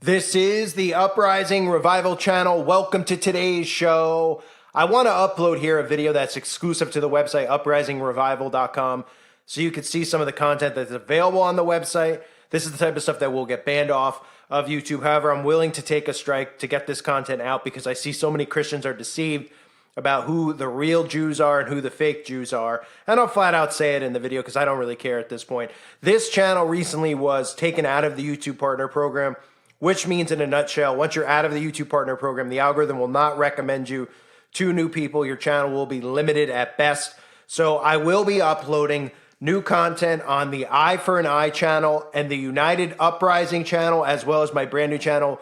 This is the Uprising Revival channel. Welcome to today's show. I want to upload here a video that's exclusive to the website, uprisingrevival.com, so you can see some of the content that's available on the website. This is the type of stuff that will get banned off of YouTube. However, I'm willing to take a strike to get this content out because I see so many Christians are deceived about who the real Jews are and who the fake Jews are. And I'll flat out say it in the video because I don't really care at this point. This channel recently was taken out of the YouTube Partner Program, which means in a nutshell, once you're out of the YouTube Partner Program, the algorithm will not recommend you to new people. Your channel will be limited at best. So I will be uploading new content on the Eye for an Eye channel and the United Uprising channel, as well as my brand new channel,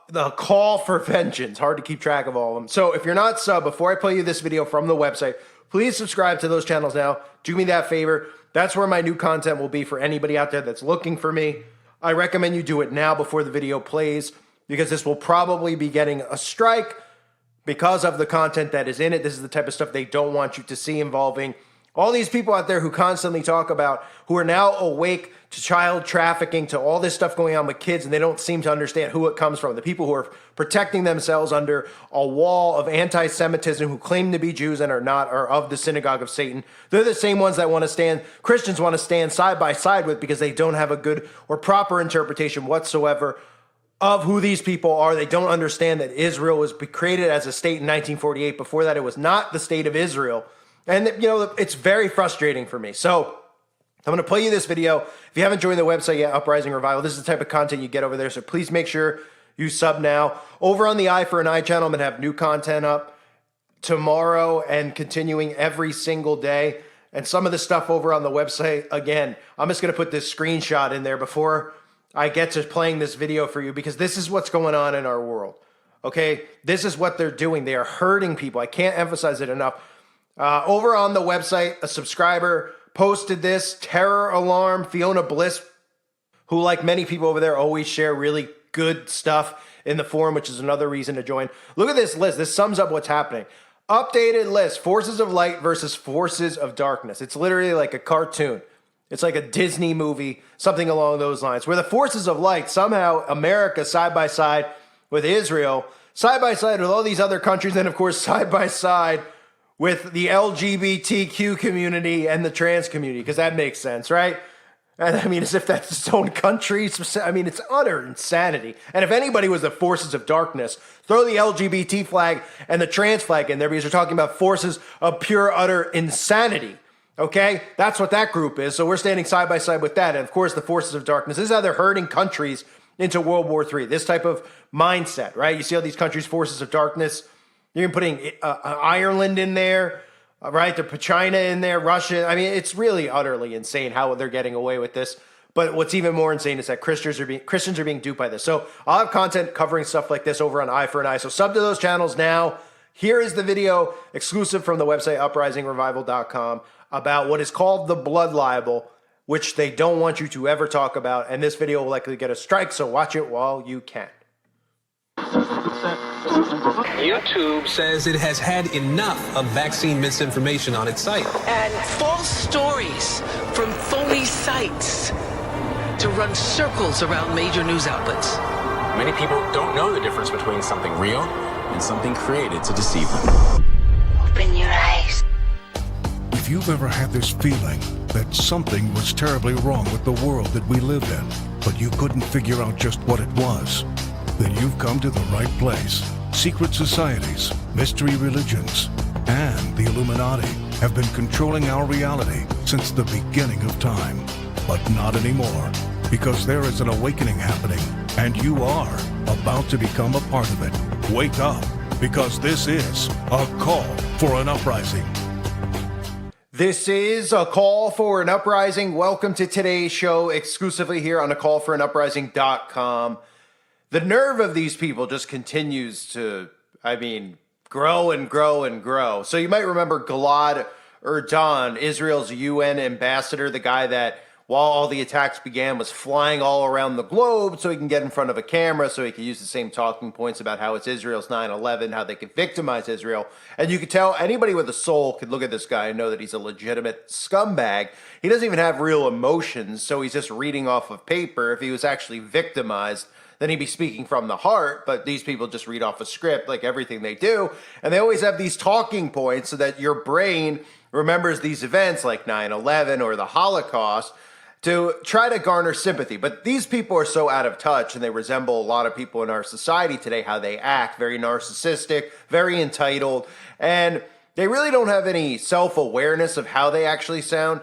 the Call for Vengeance. Hard to keep track of all of them. So if you're not sub, before I play you this video from the website, please subscribe to those channels now. Do me that favor. That's where my new content will be for anybody out there that's looking for me. I recommend you do it now before the video plays because this will probably be getting a strike because of the content that is in it. This is the type of stuff they don't want you to see involving all these people out there who constantly talk about, who are now awake to child trafficking, to all this stuff going on with kids, and they don't seem to understand who it comes from. The people who are protecting themselves under a wall of anti-Semitism, who claim to be Jews and are not, are of the Synagogue of Satan. They're the same ones that Christians want to stand side by side with because they don't have a good or proper interpretation whatsoever of who these people are. They don't understand that Israel was created as a state in 1948. Before that, it was not the state of Israel. And, you know, it's very frustrating for me. So I'm going to play you this video. If you haven't joined the website yet, Uprising Revival, this is the type of content you get over there. So please make sure you sub now. Over on the Eye for an Eye channel, I'm going to have new content up tomorrow and continuing every single day. And some of the stuff over on the website, again, I'm just going to put this screenshot in there before I get to playing this video for you because this is what's going on in our world. Okay? This is what they're doing. They are hurting people. I can't emphasize it enough. Over on the website, a subscriber posted this terror alarm. Fiona Bliss, who like many people over there always share really good stuff in the forum, which is another reason to join. Look at this list. This sums up what's happening. Updated list, forces of light versus forces of darkness. It's literally like a cartoon. It's like a Disney movie, something along those lines, where the forces of light, somehow America side by side with Israel, side by side with all these other countries, and of course side by side with the LGBTQ community and the trans community, because that makes sense, right? And I mean, as if that's its own country. I mean, it's utter insanity. And if anybody was the forces of darkness, throw the LGBT flag and the trans flag in there because you're talking about forces of pure, utter insanity. Okay? That's what that group is. So we're standing side by side with that. And of course, the forces of darkness. This is how they're hurting countries into World War III. This type of mindset, right? You see all these countries' forces of darkness. You're putting Ireland in there, right? They're put China in there, Russia. I mean, it's really utterly insane how they're getting away with this. But what's even more insane is that Christians are being duped by this. So I'll have content covering stuff like this over on Eye for an Eye. So sub to those channels now. Here is the video exclusive from the website uprisingrevival.com about what is called the blood libel, which they don't want you to ever talk about. And this video will likely get a strike, so watch it while you can. YouTube says it has had enough of vaccine misinformation on its site. And false stories from phony sites to run circles around major news outlets. Many people don't know the difference between something real and something created to deceive them. Open your eyes. If you've ever had this feeling that something was terribly wrong with the world that we live in, but you couldn't figure out just what it was, then you've come to the right place. Secret societies, mystery religions, and the Illuminati have been controlling our reality since the beginning of time. But not anymore, because there is an awakening happening, and you are about to become a part of it. Wake up, because this is a call for an uprising. This is a call for an uprising. Welcome to today's show exclusively here on acallforanuprising.com. The nerve of these people just continues to, grow and grow and grow. So you might remember Gilad Erdan, Israel's UN ambassador, the guy that, while all the attacks began, was flying all around the globe so he can get in front of a camera, so he can use the same talking points about how it's Israel's 9/11, how they could victimize Israel. And you could tell anybody with a soul could look at this guy and know that he's a legitimate scumbag. He doesn't even have real emotions, so he's just reading off of paper. If he was actually victimized, then he'd be speaking from the heart. But these people just read off a script like everything they do. And they always have these talking points so that your brain remembers these events like 9/11 or the Holocaust to try to garner sympathy. But these people are so out of touch, and they resemble a lot of people in our society today, how they act, very narcissistic, very entitled, and they really don't have any self-awareness of how they actually sound.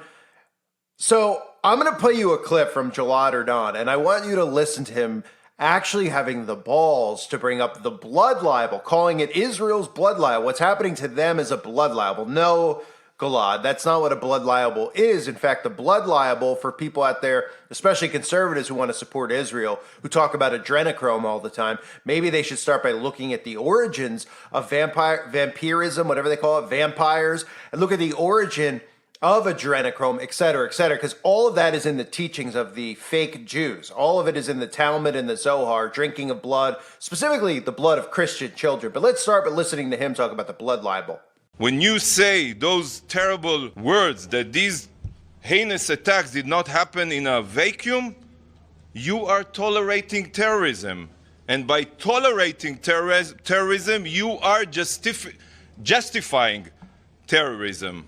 So I'm going to play you a clip from Gilad Erdan, and I want you to listen to him actually having the balls to bring up the blood libel, calling it Israel's blood libel. What's happening to them is a blood libel. No, Gilad, that's not what a blood libel is. In fact, the blood libel for people out there, especially conservatives who want to support Israel, who talk about adrenochrome all the time, maybe they should start by looking at the origins of vampirism, whatever they call it, vampires, and look at the origin of adrenochrome, et cetera, because all of that is in the teachings of the fake Jews. All of it is in the Talmud and the Zohar, drinking of blood, specifically the blood of Christian children. But let's start by listening to him talk about the blood libel. When you say those terrible words that these heinous attacks did not happen in a vacuum, you are tolerating terrorism. And by tolerating terrorism, you are justifying terrorism.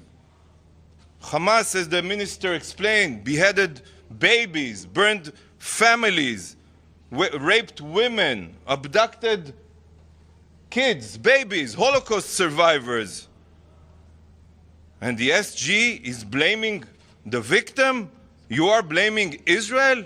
Hamas, as the minister explained, beheaded babies, burned families, raped women, abducted kids, babies, Holocaust survivors. And the SG is blaming the victim? You are blaming Israel?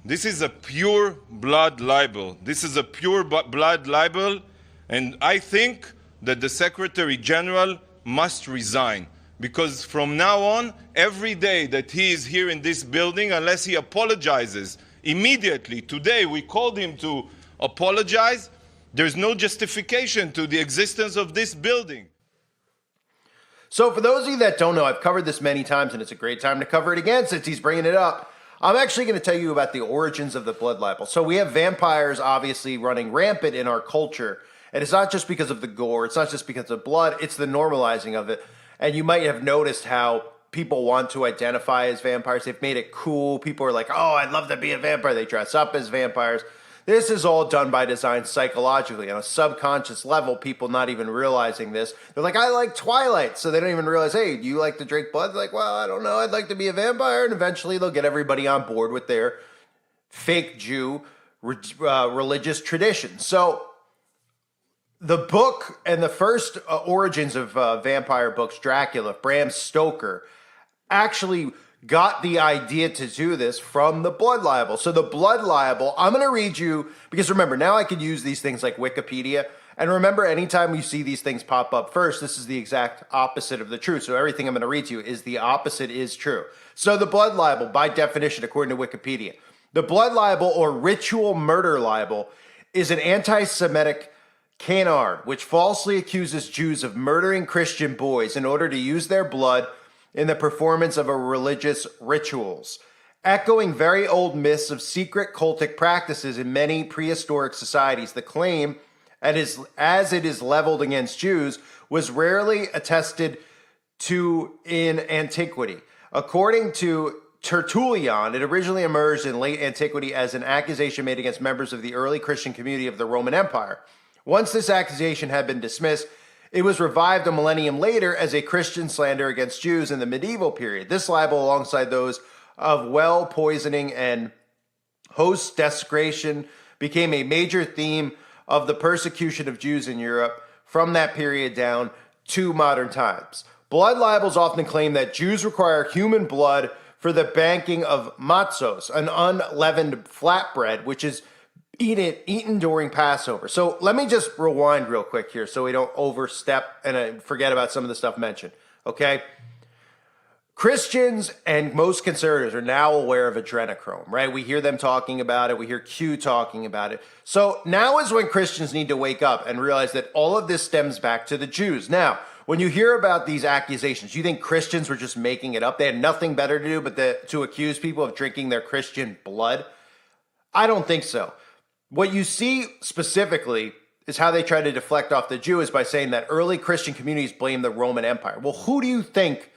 This is a pure blood libel. This is a pure blood libel, and I think that the Secretary General must resign. Because from now on, every day that he is here in this building, unless he apologizes immediately, today we called him to apologize, there's no justification to the existence of this building. So for those of you that don't know, I've covered this many times, and it's a great time to cover it again since he's bringing it up. I'm actually going to tell you about the origins of the blood libel. So we have vampires obviously running rampant in our culture, and it's not just because of the gore, it's not just because of blood, it's the normalizing of it. And you might have noticed how people want to identify as vampires. They've made it cool. People are like, oh, I'd love to be a vampire. They dress up as vampires. This is all done by design psychologically on a subconscious level, people not even realizing this. They're like, I like Twilight. So they don't even realize, hey, do you like to drink blood? They're like, well, I don't know. I'd like to be a vampire. And eventually they'll get everybody on board with their fake Jew religious tradition. So the book and the first origins of vampire books, Dracula, Bram Stoker, actually got the idea to do this from the blood libel. So the blood libel, I'm going to read you, because remember, now I can use these things like Wikipedia. And remember, anytime you see these things pop up first, this is the exact opposite of the truth. So everything I'm going to read to you is the opposite is true. So the blood libel, by definition, according to Wikipedia, the blood libel or ritual murder libel is an anti-Semitic canard which falsely accuses Jews of murdering Christian boys in order to use their blood in the performance of a religious rituals, echoing very old myths of secret cultic practices in many prehistoric societies. The claim, as it is leveled against Jews, was rarely attested to in antiquity. According to Tertullian, it originally emerged in late antiquity as an accusation made against members of the early Christian community of the Roman Empire. Once this accusation had been dismissed, it was revived a millennium later as a Christian slander against Jews in the medieval period. This libel, alongside those of well poisoning and host desecration, became a major theme of the persecution of Jews in Europe from that period down to modern times. Blood libels often claim that Jews require human blood for the banking of matzos, an unleavened flatbread, which is eaten during Passover. So let me just rewind real quick here so we don't overstep and forget about some of the stuff mentioned, okay? Christians and most conservatives are now aware of adrenochrome, right? We hear them talking about it. We hear Q talking about it. So now is when Christians need to wake up and realize that all of this stems back to the Jews. Now, when you hear about these accusations, you think Christians were just making it up? They had nothing better to do but to accuse people of drinking their Christian blood? I don't think so. What you see specifically is how they try to deflect off the Jews by saying that early Christian communities blame the Roman Empire. Well, who do you think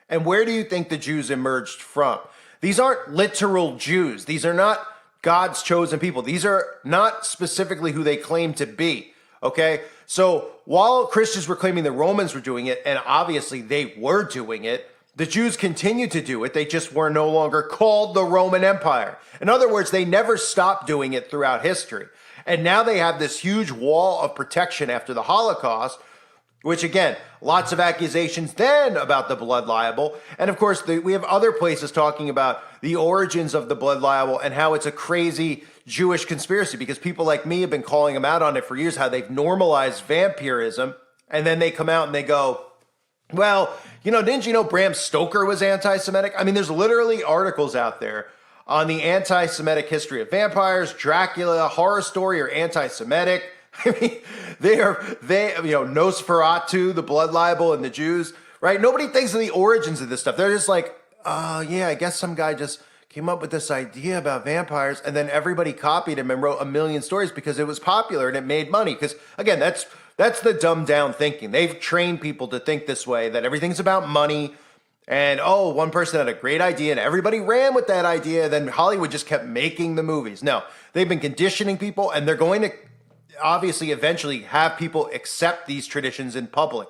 and where do you think the Jews emerged from? These aren't literal Jews. These are not God's chosen people. These are not specifically who they claim to be. Okay. So while Christians were claiming the Romans were doing it, and obviously they were doing it, the Jews continued to do it. They just were no longer called the Roman Empire. In other words, they never stopped doing it throughout history. And now they have this huge wall of protection after the Holocaust, which again, lots of accusations then about the blood libel. And of course, we have other places talking about the origins of the blood libel and how it's a crazy Jewish conspiracy, because people like me have been calling them out on it for years, how they've normalized vampirism. And then they come out and they go, well, didn't you know Bram Stoker was anti-Semitic? I mean, there's literally articles out there on the anti-Semitic history of vampires. Dracula, Horror Story are anti-Semitic. I mean, Nosferatu, the blood libel, and the Jews, right? Nobody thinks of the origins of this stuff. They're just like, yeah, I guess some guy just came up with this idea about vampires, and then everybody copied him and wrote a million stories because it was popular and it made money. Because again, that's the dumbed down thinking. They've trained people to think this way, that everything's about money. And one person had a great idea and everybody ran with that idea. Then Hollywood just kept making the movies. No, they've been conditioning people, and they're going to obviously eventually have people accept these traditions in public.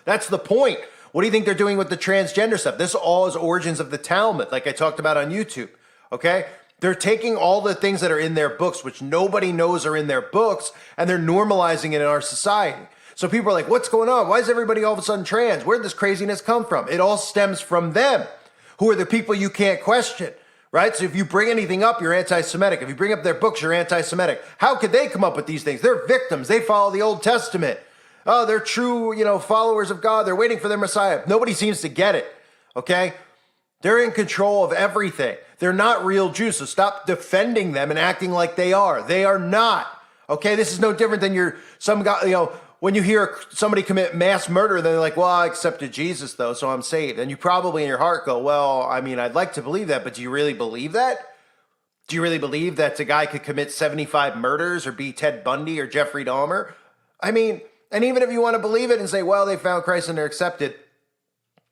That's the point. What do you think they're doing with the transgender stuff? This all is origins of the Talmud, like I talked about on YouTube. Okay? They're taking all the things that are in their books, which nobody knows are in their books, and they're normalizing it in our society. So people are like, what's going on? Why is everybody all of a sudden trans? Where did this craziness come from? It all stems from them, who are the people you can't question, right? So if you bring anything up, you're anti-Semitic. If you bring up their books, you're anti-Semitic. How could they come up with these things? They're victims. They follow the Old Testament. Oh, they're true, followers of God. They're waiting for their Messiah. Nobody seems to get it, okay? They're in control of everything. They're not real Jews, so stop defending them and acting like they are. They are not, okay? This is no different than some guy, when you hear somebody commit mass murder, then they're like, well, I accepted Jesus, though, so I'm saved. And you probably in your heart go, well, I mean, I'd like to believe that, but do you really believe that? Do you really believe that a guy could commit 75 murders or be Ted Bundy or Jeffrey Dahmer? I mean, and even if you want to believe it and say, well, they found Christ and they're accepted,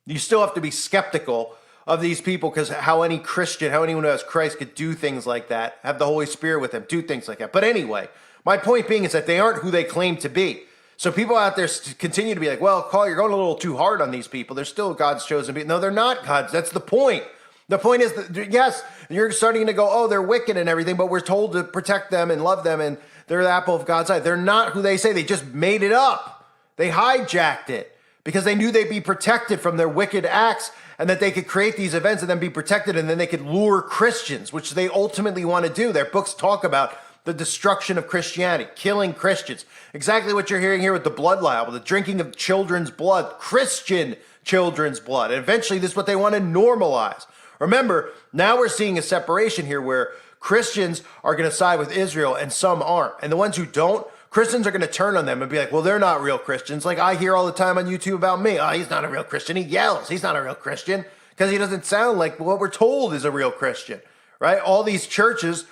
you still have to be skeptical of these people, because how anyone who has Christ could do things like that, have the Holy Spirit with them, do things like that. But anyway, my point being is that they aren't who they claim to be. So people out there continue to be like, well, Carl, you're going a little too hard on these people. They're still God's chosen people. No, they're not God's. That's the point. The point is that, yes, you're starting to go, oh, they're wicked and everything, but we're told to protect them and love them, and they're the apple of God's eye. They're not who they say. They just made it up. They hijacked it because they knew they'd be protected from their wicked acts, and that they could create these events and then be protected, and then they could lure Christians, which they ultimately want to do. Their books talk about the destruction of Christianity, killing Christians. Exactly what you're hearing here with the blood libel, the drinking of children's blood, Christian children's blood. And eventually this is what they want to normalize. Remember, now we're seeing a separation here where Christians are going to side with Israel and some aren't. And the ones who don't, Christians are going to turn on them and be like, well, they're not real Christians. Like I hear all the time on YouTube about me. Oh, he's not a real Christian. He yells. He's not a real Christian because he doesn't sound like what we're told is a real Christian, right? All these churches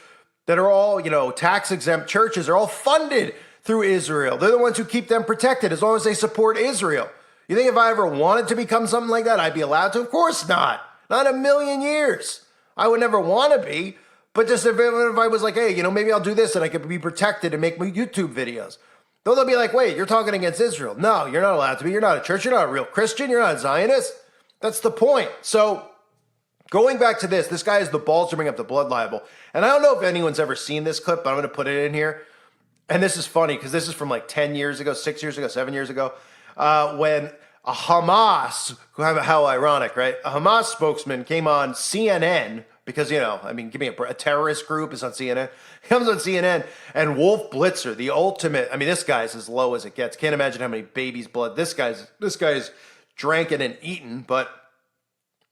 that are all, tax exempt churches are all funded through Israel. They're the ones who keep them protected as long as they support Israel. You think if I ever wanted to become something like that, I'd be allowed to? Of course not. Not in a million years. I would never want to be. But just if I was like, hey, maybe I'll do this and I could be protected and make my YouTube videos. They'll be like, wait, you're talking against Israel. No, you're not allowed to be. You're not a church. You're not a real Christian. You're not a Zionist. That's the point. So going back to this guy has the balls to bring up the blood libel. And I don't know if anyone's ever seen this clip, but I'm going to put it in here. And this is funny because this is from like 10 years ago, 6 years ago, 7 years ago, when a Hamas, how ironic, right? A Hamas spokesman came on CNN because, give me a terrorist group is on CNN. He comes on CNN, and Wolf Blitzer, the ultimate, this guy's as low as it gets. Can't imagine how many babies' blood this guy's drank it and eaten, but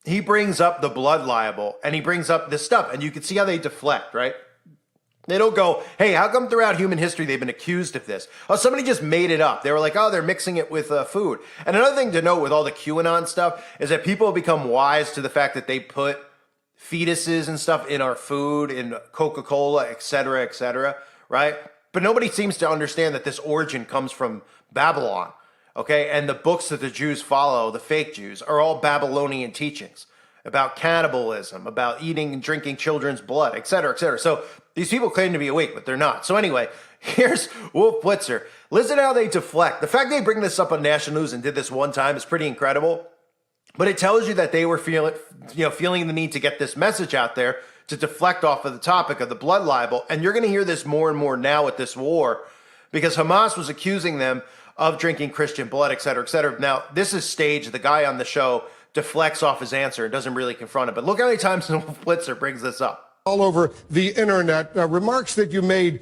he brings up the blood libel, and he brings up this stuff, and you can see how they deflect, right? They don't go, hey, how come throughout human history they've been accused of this? Oh, somebody just made it up. They were like, oh, they're mixing it with food. And another thing to note with all the QAnon stuff is that people have become wise to the fact that they put fetuses and stuff in our food, in Coca-Cola, et cetera, right? But nobody seems to understand that this origin comes from Babylon, okay? And the books that the Jews follow, the fake Jews, are all Babylonian teachings. about cannibalism, about eating and drinking children's blood, et cetera, et cetera. So these people claim to be awake, but they're not. So anyway, here's Wolf Blitzer. Listen to how they deflect. The fact they bring this up on national news and did this one time is pretty incredible. But it tells you that they were feeling the need to get this message out there to deflect off of the topic of the blood libel. And you're going to hear this more and more now with this war, because Hamas was accusing them of drinking Christian blood, et cetera, et cetera. Now, this is staged. The guy on the show deflects off his answer and doesn't really confront it. But look how many times Wolf Blitzer brings this up. All over the internet, remarks that you made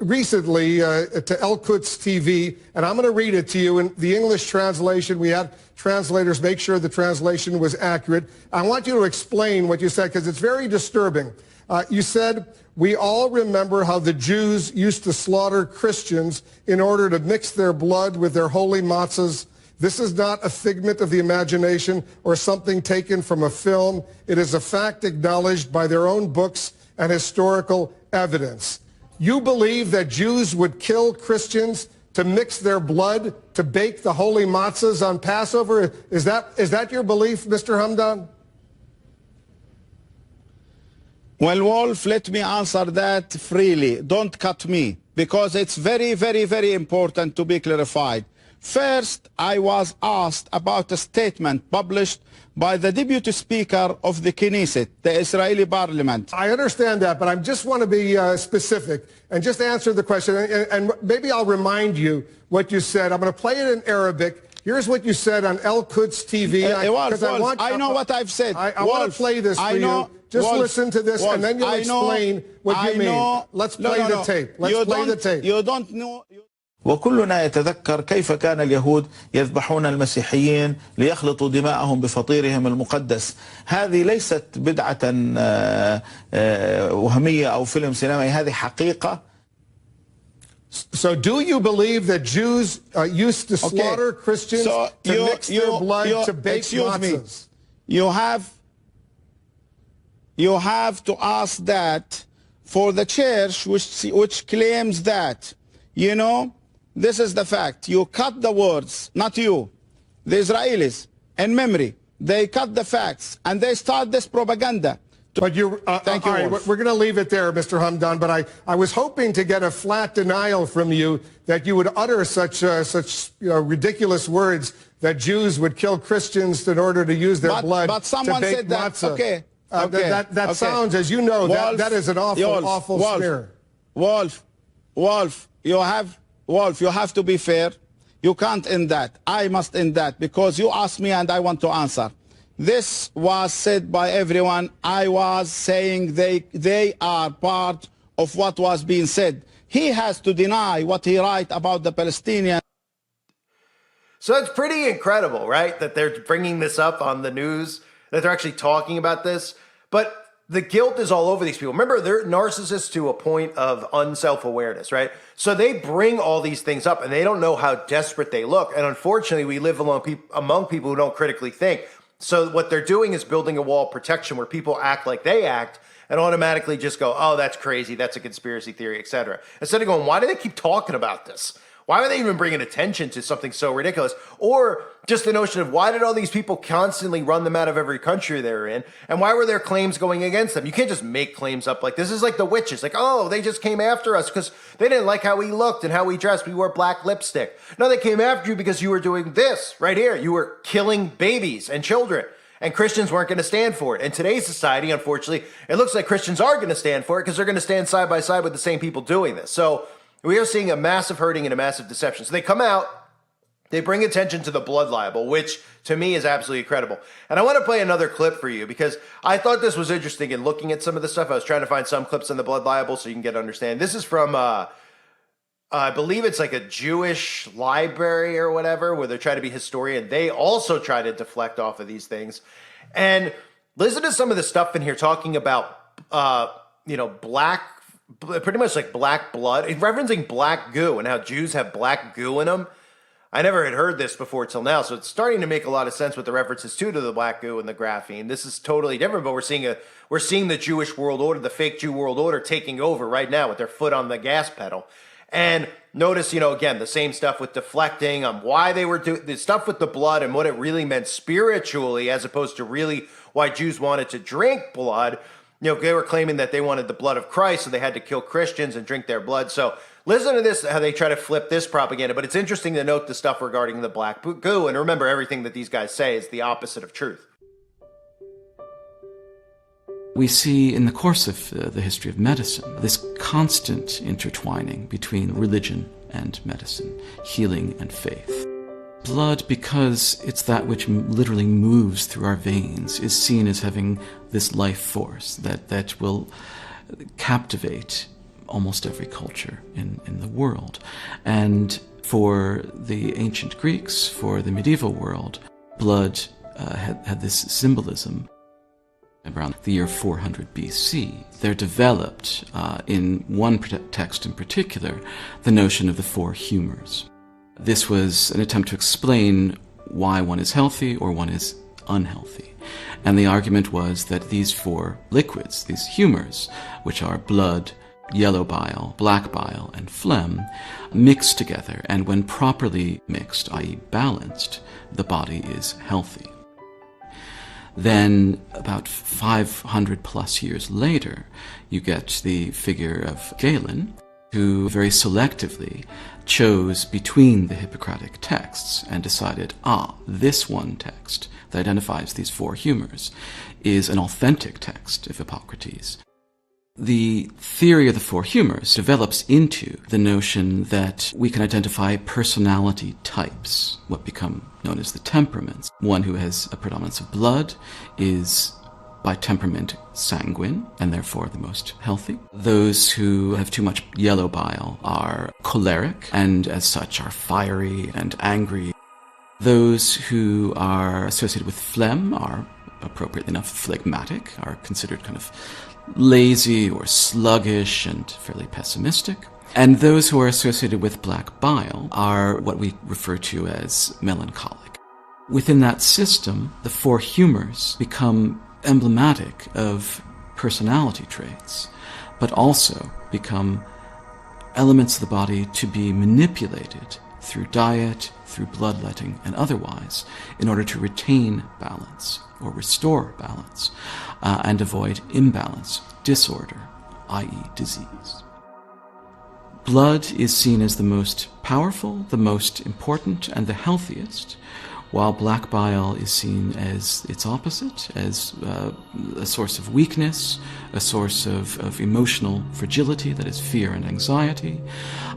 recently to El Quds TV, and I'm going to read it to you in the English translation. We had translators make sure the translation was accurate. I want you to explain what you said, because it's very disturbing. You said, "We all remember how the Jews used to slaughter Christians in order to mix their blood with their holy matzahs. This is not a figment of the imagination or something taken from a film. It is a fact acknowledged by their own books and historical evidence." You believe that Jews would kill Christians to mix their blood to bake the holy matzahs on Passover? Is that your belief, Mr. Hamdan? Well, Wolf, let me answer that freely. Don't cut me, because it's very, very, very important to be clarified. First, I was asked about a statement published by the Deputy Speaker of the Knesset, the Israeli Parliament. I understand that, but I just want to be specific and just answer the question. And maybe I'll remind you what you said. I'm going to play it in Arabic. Here's what you said on El Quds TV. I know what I've said. I want to play this for you. Just listen to this, and then you'll explain what you mean. Let's play the tape. Let's play the tape. You don't know. وكلنا يتذكر كيف كان اليهود يذبحون المسيحيين ليخلطوا دماءهم بفطيرهم المقدس. هذه ليست بدعة وهمية أو فيلم سينمائي، هذه حقيقة. So do you believe that Jews used to slaughter Christians to mix their blood to bake matzahs? You have to ask that for the church which claims that, you know, this is the fact. You cut the words, not you. The Israelis, in memory, they cut the facts and they start this propaganda. But you, Thank you. All right, we're going to leave it there, Mr. Hamdan. But I was hoping to get a flat denial from you that you would utter such ridiculous words that Jews would kill Christians in order to use their blood to bake said that. matzah. Okay. That sounds, as you know, Wolf, that is an awful smear. Wolf, you have to be fair. You can't end that. I must end that, because you asked me and I want to answer. This was said by everyone. I was saying they are part of what was being said. He has to deny what he write about the Palestinians. So it's pretty incredible, right? That they're bringing this up on the news, that they're actually talking about this. But the guilt is all over these people. Remember, they're narcissists to a point of unself-awareness, right? So they bring all these things up and they don't know how desperate they look. And unfortunately, we live among people who don't critically think. So what they're doing is building a wall of protection where people act like they act and automatically just go, oh, that's crazy, that's a conspiracy theory, etc. Instead of going, why do they keep talking about this? Why are they even bringing attention to something so ridiculous? Or just the notion of, why did all these people constantly run them out of every country they're in? And why were there claims going against them? You can't just make claims up like this. This is like the witches. Like, oh, they just came after us because they didn't like how we looked and how we dressed. We wore black lipstick. No, they came after you because you were doing this right here. You were killing babies and children. And Christians weren't going to stand for it. In today's society, unfortunately, it looks like Christians are going to stand for it because they're going to stand side by side with the same people doing this. So we are seeing a massive hurting and a massive deception. So they come out, they bring attention to the blood libel, which to me is absolutely incredible. And I want to play another clip for you because I thought this was interesting in looking at some of the stuff. I was trying to find some clips on the blood libel so you can get to understand. This is from, I believe it's like a Jewish library or whatever, where they're trying to be historian. They also try to deflect off of these things. And listen to some of the stuff in here talking about, pretty much like black blood, referencing black goo and how Jews have black goo in them. I never had heard this before till now, so it's starting to make a lot of sense with the references to the black goo and the graphene. This is totally different, but we're seeing the Jewish world order, the fake Jew world order, taking over right now with their foot on the gas pedal. And notice, again, the same stuff with deflecting on why they were doing the stuff with the blood and what it really meant spiritually, as opposed to really why Jews wanted to drink blood. You know, they were claiming that they wanted the blood of Christ, so they had to kill Christians and drink their blood. So listen to this, how they try to flip this propaganda. But it's interesting to note the stuff regarding the black goo. And remember, everything that these guys say is the opposite of truth. We see in the course of the history of medicine this constant intertwining between religion and medicine, healing and faith. Blood, because it's that which literally moves through our veins, is seen as having this life force that will captivate almost every culture in the world. And for the ancient Greeks, for the medieval world, blood had this symbolism. Around the year 400 BC, there developed, in one text in particular, the notion of the four humors. This was an attempt to explain why one is healthy or one is unhealthy. And the argument was that these four liquids, these humors, which are blood, yellow bile, black bile, and phlegm, mix together, and when properly mixed, i.e. balanced, the body is healthy. Then, about 500 plus years later, you get the figure of Galen, who very selectively chose between the Hippocratic texts and decided, this one text that identifies these four humors is an authentic text of Hippocrates. The theory of the four humors develops into the notion that we can identify personality types, what become known as the temperaments. One who has a predominance of blood is by temperament sanguine, and therefore the most healthy. Those who have too much yellow bile are choleric, and as such are fiery and angry. Those who are associated with phlegm are, appropriately enough, phlegmatic, are considered kind of lazy or sluggish and fairly pessimistic. And those who are associated with black bile are what we refer to as melancholic. Within that system, the four humors become emblematic of personality traits, but also become elements of the body to be manipulated through diet, through bloodletting, and otherwise, in order to retain balance or restore balance and avoid imbalance, disorder, i.e. disease. Blood is seen as the most powerful, the most important, and the healthiest, while black bile is seen as its opposite, as a source of weakness, a source of emotional fragility, that is fear and anxiety,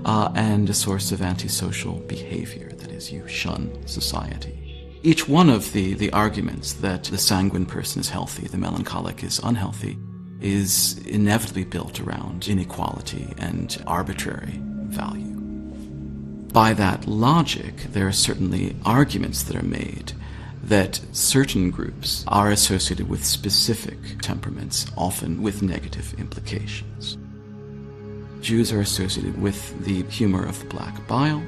and a source of antisocial behavior, that is, you shun society. Each one of the arguments that the sanguine person is healthy, the melancholic is unhealthy, is inevitably built around inequality and arbitrary value. By that logic, there are certainly arguments that are made that certain groups are associated with specific temperaments, often with negative implications. Jews are associated with the humor of the black bile,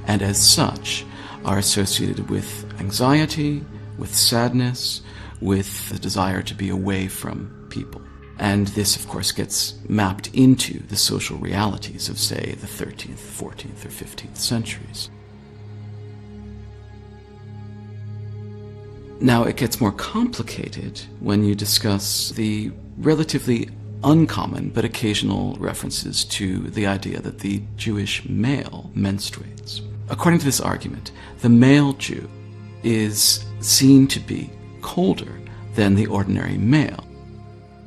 and as such are associated with anxiety, with sadness, with the desire to be away from people. And this, of course, gets mapped into the social realities of, say, the 13th, 14th, or 15th centuries. Now, it gets more complicated when you discuss the relatively uncommon but occasional references to the idea that the Jewish male menstruates. According to this argument, the male Jew is seen to be colder than the ordinary male.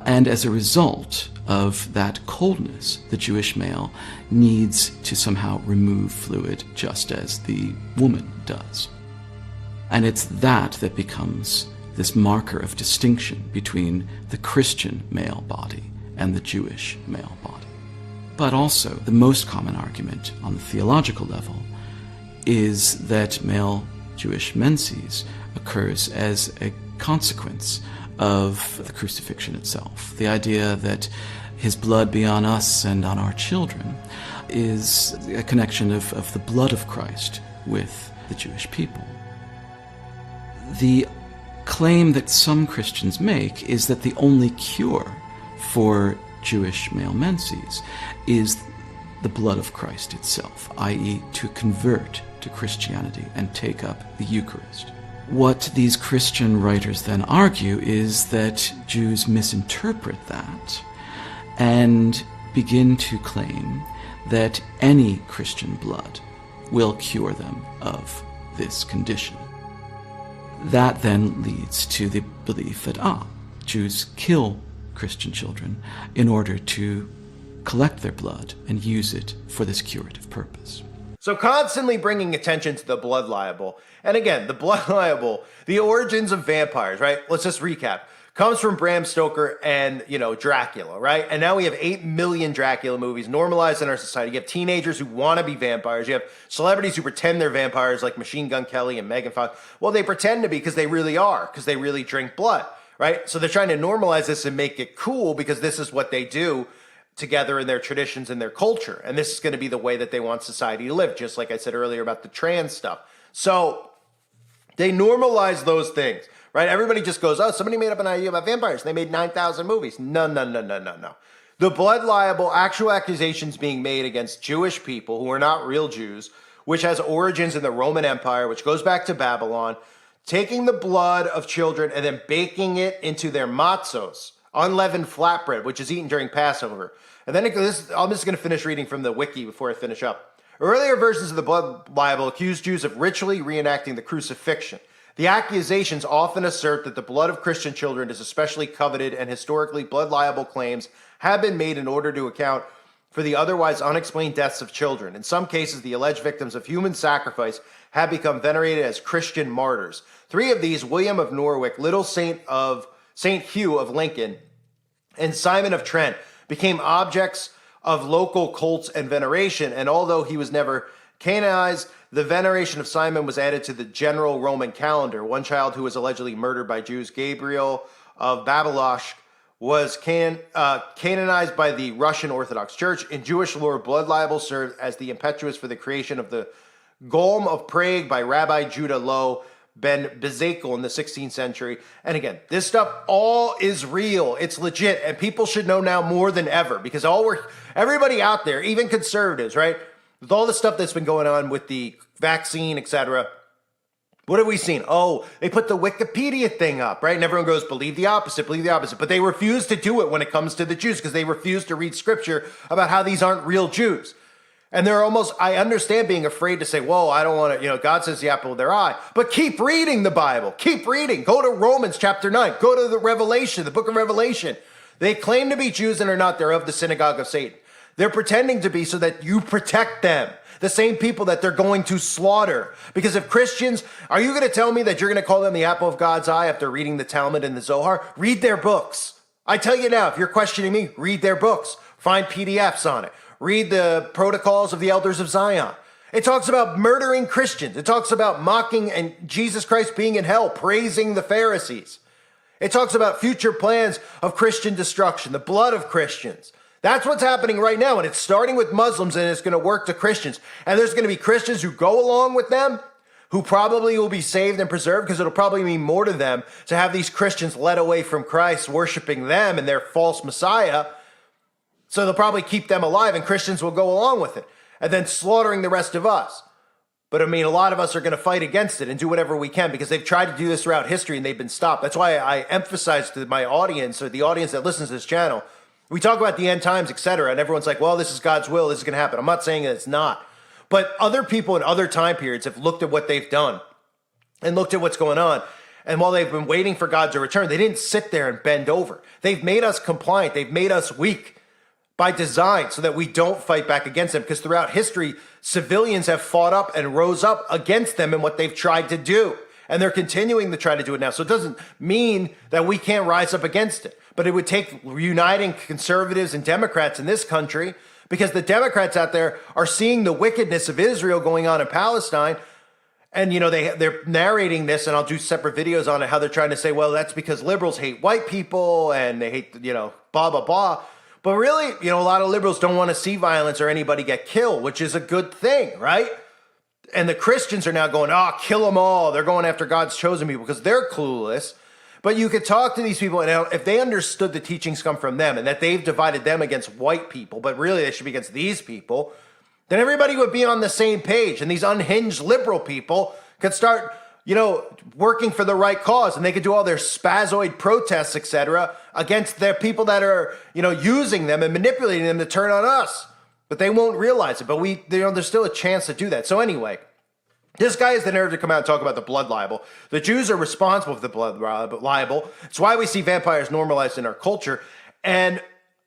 And as a result of that coldness, the Jewish male needs to somehow remove fluid just as the woman does. And it's that becomes this marker of distinction between the Christian male body and the Jewish male body. But also, the most common argument on the theological level is that male Jewish menses occurs as a consequence of the crucifixion itself. The idea that his blood be on us and on our children is a connection of the blood of Christ with the Jewish people. The claim that some Christians make is that the only cure for Jewish male menses is the blood of Christ itself, i.e. to convert to Christianity and take up the Eucharist. What these Christian writers then argue is that Jews misinterpret that and begin to claim that any Christian blood will cure them of this condition. That then leads to the belief that, Jews kill Christian children in order to collect their blood and use it for this curative purpose. So constantly bringing attention to the blood libel. And again, the blood libel, the origins of vampires, right? Let's just recap. Comes from Bram Stoker and, Dracula, right? And now we have 8 million Dracula movies normalized in our society. You have teenagers who want to be vampires. You have celebrities who pretend they're vampires like Machine Gun Kelly and Megan Fox. Well, they pretend to be because they really are, because they really drink blood, right? So they're trying to normalize this and make it cool because this is what they do together in their traditions and their culture. And this is going to be the way that they want society to live, just like I said earlier about the trans stuff. So they normalize those things, right? Everybody just goes, somebody made up an idea about vampires. They made 9,000 movies. No. The blood libel, actual accusations being made against Jewish people who are not real Jews, which has origins in the Roman Empire, which goes back to Babylon, taking the blood of children and then baking it into their matzos, unleavened flatbread, which is eaten during Passover. And then I'm just going to finish reading from the wiki before I finish up. Earlier versions of the blood libel accused Jews of ritually reenacting the crucifixion. The accusations often assert that the blood of Christian children is especially coveted, and historically blood libel claims have been made in order to account for the otherwise unexplained deaths of children. In some cases, the alleged victims of human sacrifice have become venerated as Christian martyrs. 3 of these, William of Norwich, Little Saint Hugh of Lincoln, and Simon of Trent, became objects of local cults and veneration, and although he was never canonized, the veneration of Simon was added to the general Roman calendar. One child who was allegedly murdered by Jews, Gabriel of Babelosh, was canonized by the Russian Orthodox Church. In Jewish lore, blood libel served as the impetus for the creation of the Golem of Prague by Rabbi Judah Loew Ben Bezakel in the 16th century. And again, this stuff all is real. It's legit. And people should know now more than ever, because everybody out there, even conservatives, right? With all the stuff that's been going on with the vaccine, etc., what have we seen? Oh, they put the Wikipedia thing up, right? And everyone goes, believe the opposite. But they refuse to do it when it comes to the Jews, because they refuse to read scripture about how these aren't real Jews. And they're almost, I understand being afraid to say, whoa, I don't want to, God says the apple of their eye. But keep reading the Bible. Keep reading. Go to Romans chapter 9. Go to the book of Revelation. They claim to be Jews and are not. They're of the synagogue of Satan. They're pretending to be so that you protect them. The same people that they're going to slaughter. Because if Christians, are you going to tell me that you're going to call them the apple of God's eye after reading the Talmud and the Zohar? Read their books. I tell you now, if you're questioning me, read their books. Find PDFs on it. Read the Protocols of the Elders of Zion. It talks about murdering Christians. It talks about mocking and Jesus Christ being in hell, praising the Pharisees. It talks about future plans of Christian destruction, the blood of Christians. That's what's happening right now, and it's starting with Muslims, and it's going to work to Christians. And there's going to be Christians who go along with them, who probably will be saved and preserved, because it'll probably mean more to them to have these Christians led away from Christ, worshiping them and their false Messiah. So they'll probably keep them alive, and Christians will go along with it, and then slaughtering the rest of us. But I mean, a lot of us are going to fight against it and do whatever we can, because they've tried to do this throughout history and they've been stopped. That's why I emphasize to my audience, or the audience that listens to this channel, we talk about the end times, etc., and everyone's like, well, this is God's will, this is going to happen. I'm not saying that it's not. But other people in other time periods have looked at what they've done and looked at what's going on. And while they've been waiting for God to return, they didn't sit there and bend over. They've made us compliant. They've made us weak by design so that we don't fight back against them. Because throughout history, civilians have fought up and rose up against them and what they've tried to do. And they're continuing to try to do it now. So it doesn't mean that we can't rise up against it. But it would take uniting conservatives and Democrats in this country, because the Democrats out there are seeing the wickedness of Israel going on in Palestine. And, they're narrating this, and I'll do separate videos on it, how they're trying to say, well, that's because liberals hate white people and they hate, blah, blah, blah. But really, a lot of liberals don't want to see violence or anybody get killed, which is a good thing, right? And the Christians are now going, kill them all. They're going after God's chosen people because they're clueless. But you could talk to these people, and if they understood the teachings come from them and that they've divided them against white people, but really they should be against these people, then everybody would be on the same page. And these unhinged liberal people could start working for the right cause, and they could do all their spazoid protests, etc., against their people that are, using them and manipulating them to turn on us. But they won't realize it. But there's still a chance to do that. So anyway, this guy has the nerve to come out and talk about the blood libel. The Jews are responsible for the blood libel. It's why we see vampires normalized in our culture. And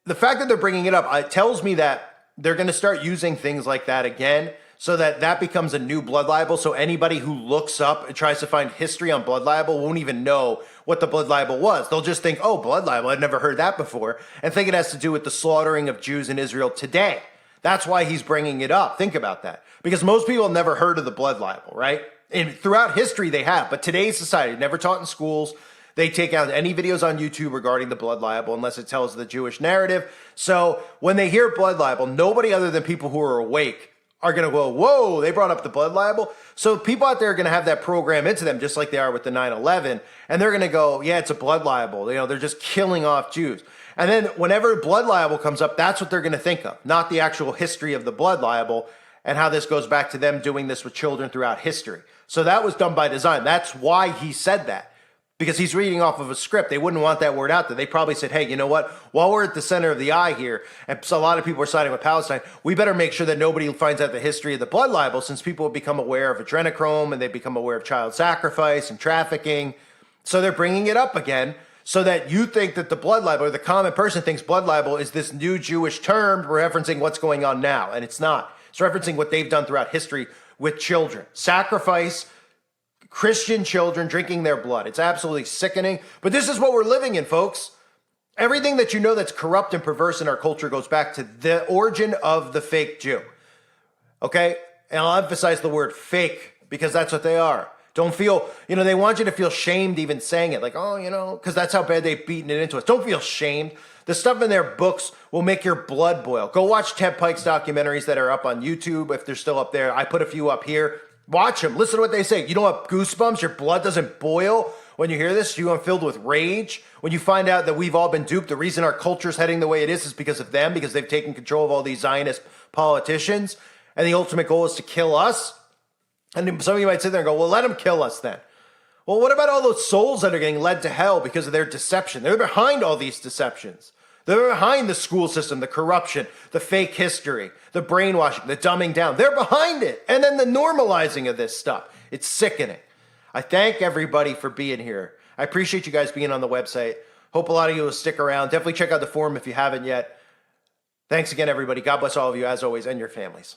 the fact that they're bringing it up, it tells me that they're going to start using things like that again, so that becomes a new blood libel. So anybody who looks up and tries to find history on blood libel won't even know what the blood libel was. They'll just think, oh, blood libel, I've never heard that before, and think it has to do with the slaughtering of Jews in Israel today. That's why he's bringing it up. Think about that. Because most people have never heard of the blood libel, right? And throughout history, they have. But today's society, never taught in schools. They take out any videos on YouTube regarding the blood libel unless it tells the Jewish narrative. So when they hear blood libel, nobody other than people who are awake are going to go, whoa, they brought up the blood libel. So people out there are going to have that program into them, just like they are with the 9/11. And they're going to go, yeah, it's a blood libel. They're just killing off Jews. And then whenever blood libel comes up, that's what they're going to think of, not the actual history of the blood libel and how this goes back to them doing this with children throughout history. So that was done by design. That's why he said that, because he's reading off of a script. They wouldn't want that word out there. They probably said, hey, you know what? While we're at the center of the eye here, and so a lot of people are siding with Palestine, we better make sure that nobody finds out the history of the blood libel, since people have become aware of adrenochrome and they become aware of child sacrifice and trafficking. So they're bringing it up again so that you think that the blood libel, or the common person thinks blood libel is this new Jewish term referencing what's going on now. And it's not. It's referencing what they've done throughout history with children. Sacrifice Christian children, drinking their blood. It's absolutely sickening. But this is what we're living in, folks. Everything that you know that's corrupt and perverse in our culture goes back to the origin of the fake Jew. Okay? And I'll emphasize the word fake, because that's what they are. Don't feel, they want you to feel shamed even saying it. Like, oh, because that's how bad they've beaten it into us. Don't feel shamed. The stuff in their books will make your blood boil. Go watch Ted Pike's documentaries that are up on YouTube, if they're still up there. I put a few up here. Watch them. Listen to what they say. You don't have goosebumps. Your blood doesn't boil when you hear this. You are filled with rage when you find out that we've all been duped. The reason our culture is heading the way it is because of them, because they've taken control of all these Zionist politicians. And the ultimate goal is to kill us. And some of you might sit there and go, well, let them kill us then. Well, what about all those souls that are getting led to hell because of their deception? They're behind all these deceptions. They're behind the school system, the corruption, the fake history, the brainwashing, the dumbing down. They're behind it. And then the normalizing of this stuff. It's sickening. I thank everybody for being here. I appreciate you guys being on the website. Hope a lot of you will stick around. Definitely check out the forum if you haven't yet. Thanks again, everybody. God bless all of you, as always, and your families.